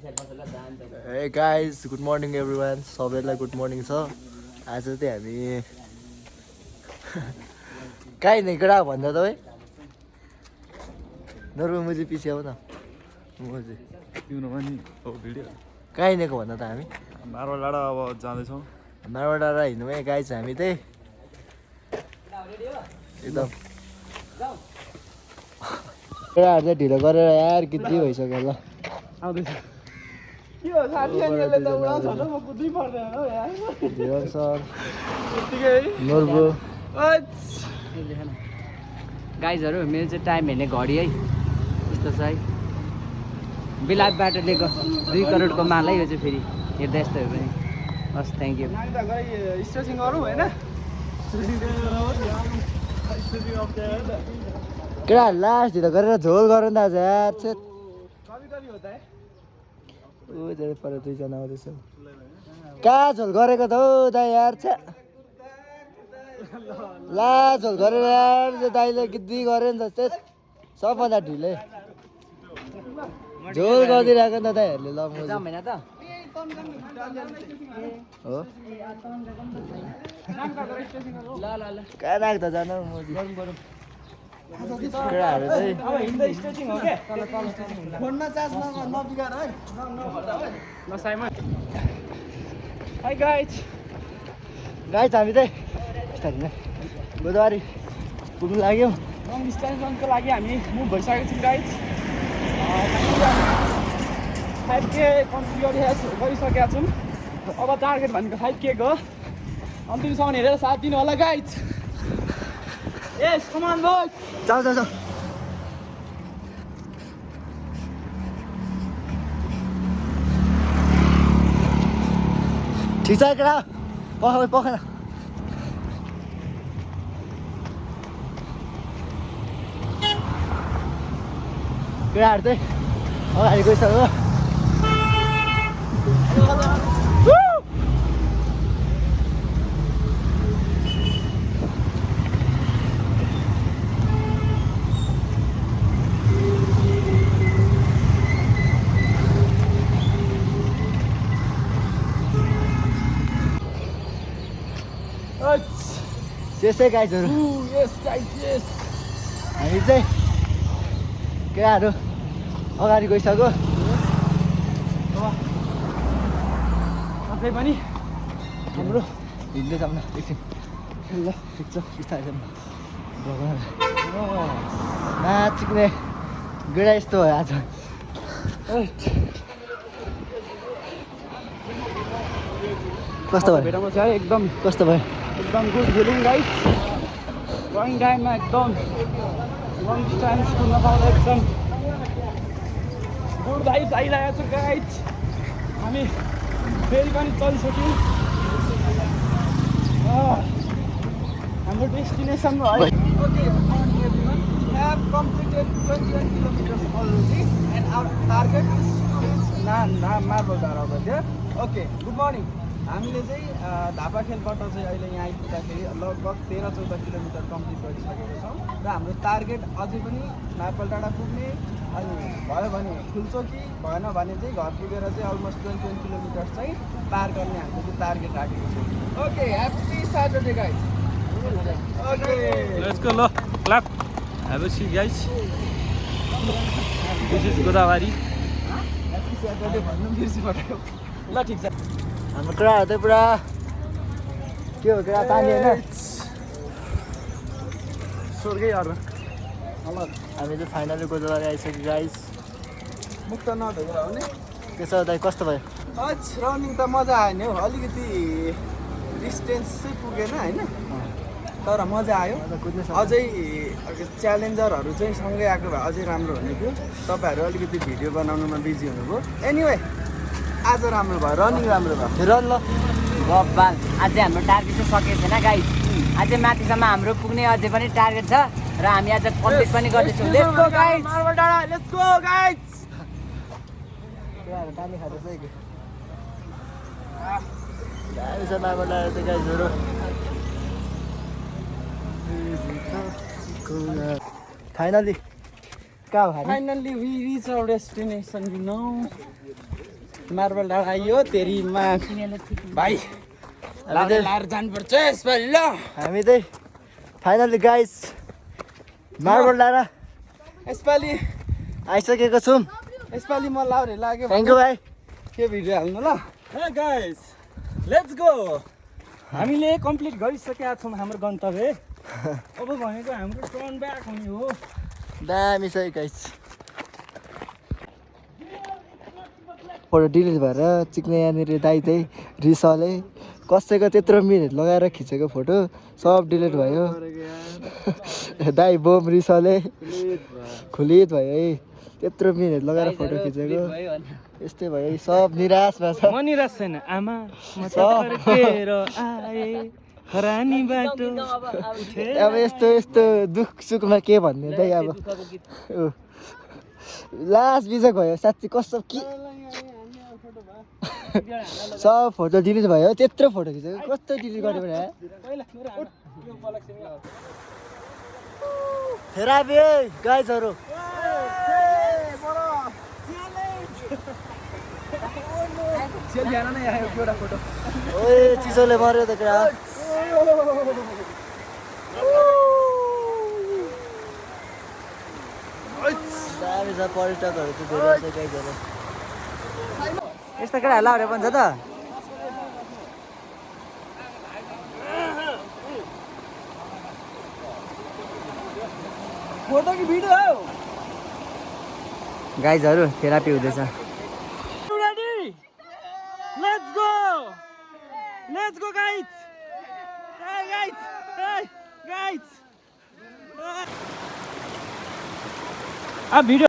Hey guys, good morning everyone. सबैलाई good morning छ। आज चाहिँ हामी कहीँ नै कडा भन्दा तपाईँ नरु मुजी पछि आऊ न मुजी तिम्रोमा नि हो भिडियो कहीँ नैको भन्दा त हामी मारवाड डाँडा अब जाँदैछौँ। मारवाड डाँडा हिँड्नुमै गाइस हामी चाहिँ एकदम केटाहरू चाहिँ ढिलो गरेर यार गिद्दी भइसक्यो ल आउँदैछ जीवन सर नोर्बु गाइजहरू मेरो चाहिँ टाइम हेर्ने घडी है यस्तो छ है बिलाट बाटोले 2 करोडको माल है यो चाहिँ फेरि हेर्दा यस्तो हो भने हस् थ्याङ्क यू स्ट्रेचिङ गरौँ होइन केटाहरू लास्ट ढिलो गरेर झोल गरौँ न आज यार छेत ऊ धेरै पर 2 जना आउँदैछ कहाँ झोल गरेको त हौ दाइ यार छ्या ला झोल गरेर यार दाइले गिद्दी गऱ्यो नि त छेत सबभन्दा ढिलै झोल गरिदिरहेको नि त दाइहरूले ल म जम्मेन त हो ल ल ल कहाँ राख्दा जान मोदी केटाहरू चाहिँ हाई गाइज गाइस हामी चाहिँ बिस्तारै नै बुधबारी पुग्नु लाग्यौँ लङ डिस्टेन्सको लागि हामी मुभ भइसकेको छौँ गाइज 5K कम्प्लिट गरिसकेका छौँ। अब टार्गेट भनेको 5K हो। अन्तिमसम्म हेरेर साथ दिनु होला गाइज। यस कमान बोय जाऊ जाऊ जाऊ ठिक छ केटा पख पखेन केटाहरू चाहिँ अगाडि गइसक्यो त्यसै गाइजहरू यस गाइज यस हामी चाहिँ केटाहरू अगाडि गइसक्यो अझै पनि हाम्रो हिँड्दै जाऊँ न एकछिन ल ठिक छ बिस्तारै जाऊँ नाचिक्ने गेडा यस्तो भयो आज कस्तो भयो भेटाउनु छ है एकदम कस्तो भयो एकदम गुड फिलिङ गाइज। रनिङ टाइममा एकदम लङ डिस्टेन्स कुद्न पाउँदा एकदम गुड भाइब्स आइरहेको छ गाइज। हामी फेरि पनि चलिसक्यौँ हाम्रो डेस्टिनेसन भयो। Okay, good morning everyone. We have completed 21 kilometers already and our target is to reach Marble Dara over there. Okay, good morning. हामीले चाहिँ धापाखेलबाट चाहिँ अहिले यहाँ आइपुग्दाखेरि लगभग 13-14 किलोमिटर कम्प्लिट गरिसकेका छौँ र हाम्रो टार्गेट अझै पनि मार्बल डाँडा पुग्ने अनि भयो भने फुलचोकी भएन भने चाहिँ घर पुगेर चाहिँ अलमोस्ट 21 किलोमिटर चाहिँ पार गर्ने हाम्रो चाहिँ टार्गेट राखेको छ। Okay happy Saturday guys. Okay Let's go, lo. Clap. Have a seat, guys. This is Godavari. Happy Saturday भन्नु बिर्सिपठायो। ल ठिक छ। हाम्रो केटाहरू चाहिँ पुरा के हो केटा पानी होइन स्वर्गै अर्थ हामी चाहिँ फाइनली गोदावरी आइसक्यो गाइस मुक्त नभएर हो नि। त्यसो दाइ कस्तो भयो आज रनिङ त मजा आयो नि हौ। अलिकति डिस्टेन्स चाहिँ पुगेन होइन तर मजा आयो। अझै च्यालेन्जरहरू चाहिँ सँगै आएको भए अझै राम्रो हुने थियो। तपाईँहरू अलिकति भिडियो बनाउनुमा बिजी हुनुभयो। एनिवे आज राम्रो भयो, रनिङ राम्रो भयो। रन ल गब्बाल अझै हाम्रो टार्गेट चाहिँ सकेको छैन गाइज। अझै माथिसम्म हाम्रो पुग्ने अझै पनि टार्गेट छ र हामी आज कम्प्लिट पनि गर्दैछौँ। Let's go guys. मार्बल डाँडा लेट्स गो गाइज। केटाहरू पानी खाँदैछ है दामी छ मार्बल डाँडा चाहिँ गाइजहरू फाइनली कहाँ हो हामी Finally we reach our destination, you know. Marble डाँडा आइयो तेरीमा भाइ लाएर जानुपर्छ यसपालि ल हामी चाहिँ फाइनली गाइस मार्बल डाँडा यसपालि आइसकेको छौँ। यसपालि म लाउने लाग्यो थ्याङ्क यू भाइ। के भिडियो हाल्नु ल हे गाइस लेट्स गो हामीले कम्प्लिट गरिसकेका छौँ हाम्रो गन्तव्य अब भनेको हाम्रो टर्न ब्याक हुने हो दामी छ गाइस। फोटो डिलिट भएर चिक्ने यहाँनिर दाइ चाहिँ रिसले कसैको त्यत्रो मिहिनेत लगाएर खिचेको फोटो सब डिलिट भयो। दाइ बोम रिसले खुलित भयो है त्यत्रो मिहिनेत लगाएर फोटो खिचेको यस्तै भयो है। सब निराशमा छ। म निराश छैन आमा म अब यस्तो यस्तो दुख सुखमा के भन्ने दाइ अब लास्ट बिजक भयो साँच्ची कस्तो के सब फोटो डिलिट भयो त्यत्रो फोटो खिचेको कस्तो डिलिट गर्यो भने थेरापी गाइजहरू ओए चिसोले मर्यो त कुरा दामी छ पर्यटकहरू चाहिँ धेरै छ गाइजहरू। यस्तो केटाहरू लाउने पनि छ त फोटो कि भिडियो हो गाइजहरू थेरापी हुँदैछ। Let's go guys! Hey guys! Hey guys! Video